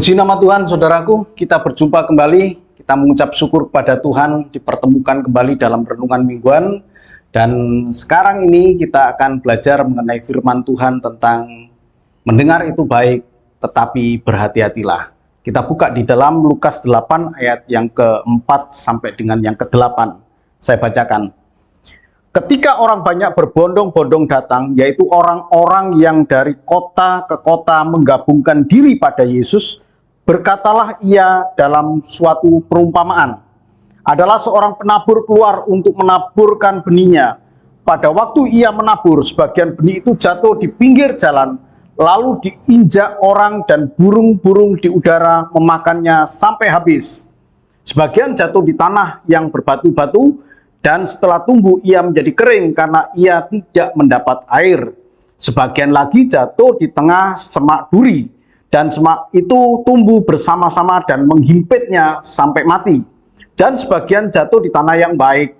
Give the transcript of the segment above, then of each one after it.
Puji nama Tuhan, saudaraku, kita berjumpa kembali, kita mengucap syukur kepada Tuhan, dipertemukan kembali dalam renungan mingguan, dan sekarang ini kita akan belajar mengenai firman Tuhan tentang mendengar itu baik, tetapi berhati-hatilah. Kita buka di dalam Lukas 8 ayat yang ke-4 sampai dengan yang ke-8. Saya bacakan. Ketika orang banyak berbondong-bondong datang, yaitu orang-orang yang dari kota ke kota menggabungkan diri pada Yesus, berkatalah ia dalam suatu perumpamaan. Adalah seorang penabur keluar untuk menaburkan benihnya. Pada waktu ia menabur, sebagian benih itu jatuh di pinggir jalan, lalu diinjak orang dan burung-burung di udara memakannya sampai habis. Sebagian jatuh di tanah yang berbatu-batu, dan setelah tumbuh ia menjadi kering karena ia tidak mendapat air. Sebagian lagi jatuh di tengah semak duri, dan semak itu tumbuh bersama-sama dan menghimpitnya sampai mati. Dan sebagian jatuh di tanah yang baik,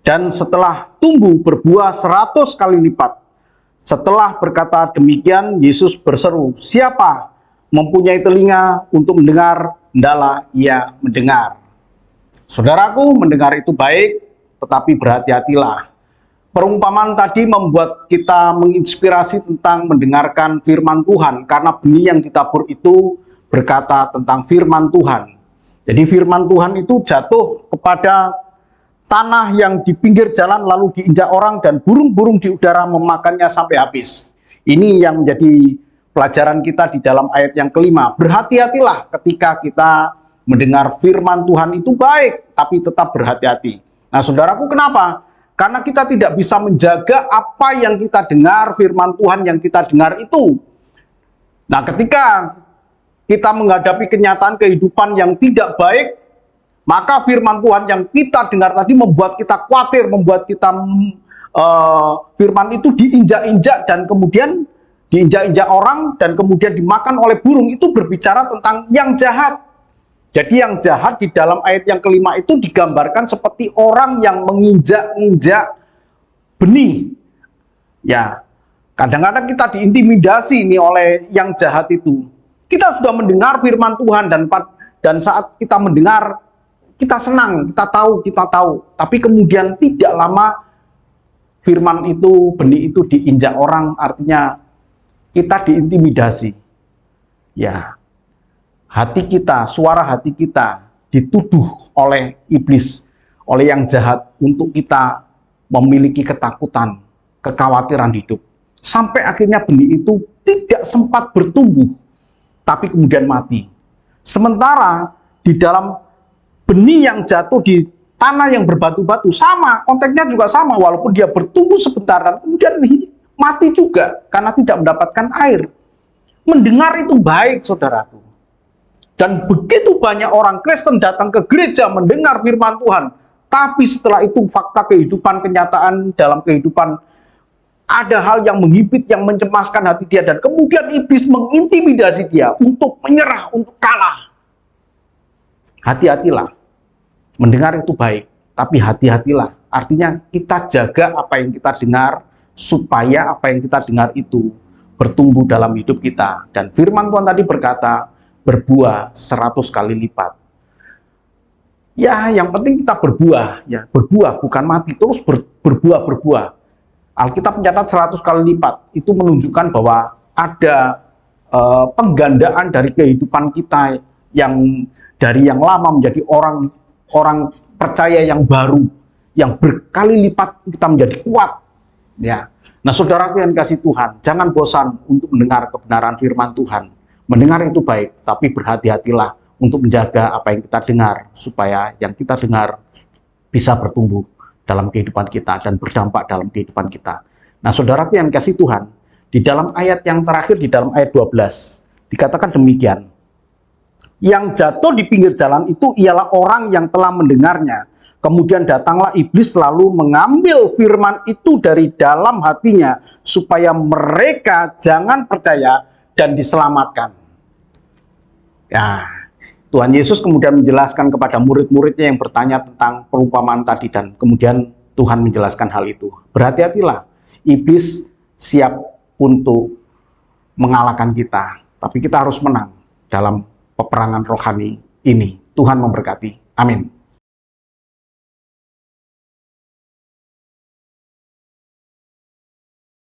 dan setelah tumbuh berbuah 100 kali lipat. Setelah berkata demikian, Yesus berseru, "Siapa mempunyai telinga untuk mendengar, hendaklah ia mendengar." Saudaraku, mendengar itu baik, tetapi berhati-hatilah. Perumpamaan tadi membuat kita menginspirasi tentang mendengarkan firman Tuhan, karena benih yang ditabur itu berkata tentang firman Tuhan. Jadi firman Tuhan itu jatuh kepada tanah yang di pinggir jalan, lalu diinjak orang dan burung-burung di udara memakannya sampai habis. Ini yang menjadi pelajaran kita di dalam ayat yang kelima. Berhati-hatilah ketika kita mendengar firman Tuhan itu baik, tapi tetap berhati-hati. Nah, saudaraku, kenapa? Karena kita tidak bisa menjaga apa yang kita dengar, firman Tuhan yang kita dengar itu. Nah, ketika kita menghadapi kenyataan kehidupan yang tidak baik, maka firman Tuhan yang kita dengar tadi membuat kita khawatir, membuat kita firman itu diinjak-injak dan kemudian diinjak-injak orang dan kemudian dimakan oleh burung. Itu berbicara tentang yang jahat. Jadi yang jahat di dalam ayat yang kelima itu digambarkan seperti orang yang menginjak-injak benih. Ya, kadang-kadang kita diintimidasi nih oleh yang jahat itu. Kita sudah mendengar firman Tuhan dan saat kita mendengar, kita senang, kita tahu. Tapi kemudian tidak lama firman itu, benih itu diinjak orang, artinya kita diintimidasi. Ya, hati kita, suara hati kita dituduh oleh iblis, oleh yang jahat untuk kita memiliki ketakutan, kekhawatiran hidup. Sampai akhirnya benih itu tidak sempat bertumbuh, tapi kemudian mati. Sementara di dalam benih yang jatuh di tanah yang berbatu-batu, sama, konteksnya juga sama, walaupun dia bertumbuh sebentar, dan kemudian mati juga, karena tidak mendapatkan air. Mendengar itu baik, saudaraku. Dan begitu banyak orang Kristen datang ke gereja mendengar firman Tuhan, tapi setelah itu fakta kehidupan, kenyataan dalam kehidupan, ada hal yang menghimpit, yang mencemaskan hati dia, dan kemudian iblis mengintimidasi dia untuk menyerah, untuk kalah. Hati-hatilah. Mendengar itu baik, tapi hati-hatilah. Artinya kita jaga apa yang kita dengar, supaya apa yang kita dengar itu bertumbuh dalam hidup kita. Dan firman Tuhan tadi berkata, berbuah 100 kali lipat. Ya, yang penting kita berbuah, ya, berbuah bukan mati, terus berbuah. Alkitab mencatat 100 kali lipat. Itu menunjukkan bahwa ada penggandaan dari kehidupan kita yang dari yang lama menjadi orang percaya yang baru, yang berkali lipat kita menjadi kuat. Ya. Nah, saudaraku yang kasih Tuhan, jangan bosan untuk mendengar kebenaran firman Tuhan. Mendengar itu baik, tapi berhati-hatilah untuk menjaga apa yang kita dengar, supaya yang kita dengar bisa bertumbuh dalam kehidupan kita dan berdampak dalam kehidupan kita. Nah, saudaraku yang kasih Tuhan, di dalam ayat yang terakhir, di dalam ayat 12, dikatakan demikian. Yang jatuh di pinggir jalan itu ialah orang yang telah mendengarnya. Kemudian datanglah iblis lalu mengambil firman itu dari dalam hatinya, supaya mereka jangan percaya dan diselamatkan. Ya, Tuhan Yesus kemudian menjelaskan kepada murid-muridnya yang bertanya tentang perumpamaan tadi, dan kemudian Tuhan menjelaskan hal itu. Berhati-hatilah, iblis siap untuk mengalahkan kita, tapi kita harus menang. dalam peperangan rohani ini. Tuhan memberkati. Amin.